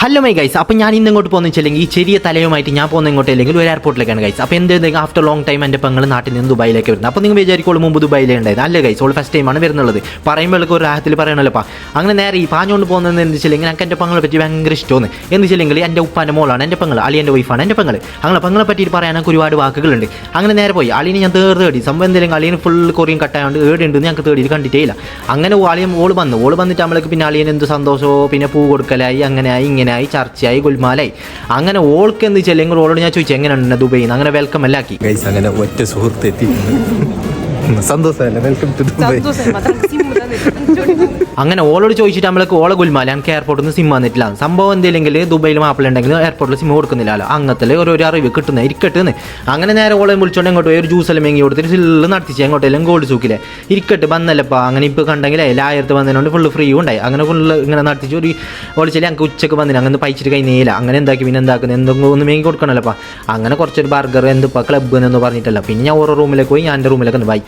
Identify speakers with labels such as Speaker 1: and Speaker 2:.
Speaker 1: Hello my guys, അപ്പോൾ ഞാൻ ഇന്ന് ഇങ്ങോട്ട് പോകുന്ന വെച്ചില്ലെങ്കിൽ ഈ ചെറിയ തലയുമായിട്ട് ഞാൻ പോകുന്ന ഇങ്ങോട്ടില്ലെങ്കിൽ ഒരു എയർപോർട്ടിലേക്കാണ് ഗൈസ്. അപ്പോൾ എന്തെങ്കിലും ആഫ്റ്റർ ലോങ് ടൈം എൻ്റെ പെങ്ങൾ നാട്ടിൽ നിന്ന് ദുബായിലേക്ക് വരുന്നത്. അപ്പോൾ നിങ്ങൾ വിചാരിക്കോളൂ മുമ്പ് ദുബായിലേ ഉണ്ടായത്. അല്ല ഗൈസ്, ഓൾ ഫസ്റ്റ് ടൈമാണ് വരുന്നുള്ളത്. പറയുമ്പോൾ ഒരു രാഹത്തിൽ പറയണല്ലോ. അങ്ങനെ നേരെ ഈ പാഞ്ഞുകൊണ്ട് പോകുന്നത് എന്ന് വെച്ചില്ലെങ്കിൽ എനിക്ക് എൻ്റെ പെങ്ങളെ പറ്റി ഭയങ്കര ഇഷ്ടമാണ്. എന്ന് വെച്ചില്ലെങ്കിൽ എൻ്റെ ഉപ്പാൻ്റെ മോളാണ് എൻ്റെ പെങ്ങൾ, അളിയൻ്റെ വൈഫാണ് എൻ്റെ പെങ്ങൾ. അങ്ങനെ പെങ്ങളെ പറ്റിയിട്ട് പറയാനൊക്കെ ഒരുപാട് വാക്കുകളുണ്ട്. അങ്ങനെ നേരെ പോയി അളിയനെ ഞാൻ തേടി സംഭവം എന്തെങ്കിലും അളിയന് ഫുൾ കൊറിയൻ കട്ടായതുകൊണ്ട് ഏടുണ്ടെന്ന് ഞങ്ങൾക്ക് തേടിയിട്ട് കണ്ടിട്ടേ ഇല്ല. അങ്ങനെ അളിയൻ ഓൾ വന്നിട്ട് നമ്മളേക്ക് പിന്നെ അളിയൻ എന്ത് സന്തോഷമോ പിന്നെ പൂ കൊടുക്കലായി, അങ്ങനെയായി ഇങ്ങനെയായി ചർച്ചയായി ഗുൽമാലായി. അങ്ങനെ ഓൾക്ക് എന്ത് വെച്ചാൽ ഓളോട് ഞാൻ ചോദിച്ചു എങ്ങനെയാണ് ദുബൈയിൽ നിന്ന്, അങ്ങനെ വെൽക്കം എല്ലാം ആക്കി.
Speaker 2: അങ്ങനെ ഒറ്റ സുഹൃത്ത് എത്തിയിട്ടുണ്ട്. സന്തോഷമല്ല, വെൽക്കം ടു ദുബായ്.
Speaker 1: അങ്ങനെ ഓളോട് ചോദിച്ചിട്ട് നമ്മൾക്ക് ഓളെ ഗുൽമാല എനിക്ക് എയർപോർട്ടിൽ നിന്ന് സിം വന്നിട്ടില്ല. സംഭവം എന്തെങ്കിലും ദുബൈയിൽ മാപ്പിളുണ്ടെങ്കിൽ എയർപോർട്ടിൽ സിം കൊടുക്കുന്നില്ലല്ലോ. അങ്ങനത്തെ ഒരു അറിവ് കിട്ടുന്ന ഇരിക്കട്ടെന്ന്. അങ്ങനെ നേരെ ഓളെ വിളിച്ചോണ്ട് എങ്ങോട്ട് ഒരു ജ്യൂസെല്ലാം മേങ്ങി കൊടുത്തിട്ട് ഫുള്ള് നടത്തിച്ച് എങ്ങോട്ടെല്ലാം ഗോൾഡ് സൂക്കിലെ ഇരിക്കട്ട് വന്നല്ലപ്പാ. അങ്ങനെ ഇപ്പോൾ കണ്ടെങ്കിൽ ലായർത്ത് വന്നതിനോണ്ട് ഫുള്ള് ഫ്രീ ഉണ്ടായി. അങ്ങനെ ഫുള്ള് ഇങ്ങനെ നടത്തിച്ച് ഒരു ഓളിച്ചാൽ ഞങ്ങൾക്ക് ഉച്ചക്ക് വന്നില്ല. അങ്ങനെ പൈച്ചിട്ട് കഴിഞ്ഞില്ല. അങ്ങനെ എന്താക്കി പിന്നെ എന്താക്കുന്നത് എന്തെങ്കിലും ഒന്ന് മേങ്ങി കൊടുക്കണമല്ലപ്പാ. അങ്ങനെ കുറച്ചൊരു ബർഗർ എന്തിപ്പോൾ ക്ലബ്ബ് എന്ന് പറഞ്ഞിട്ടല്ല. പിന്നെ ഞാൻ ഓരോ റൂമിലേക്ക് പോയി, ഞാൻ എൻ്റെ റൂമിലേക്ക് ഒന്ന് ബൈ.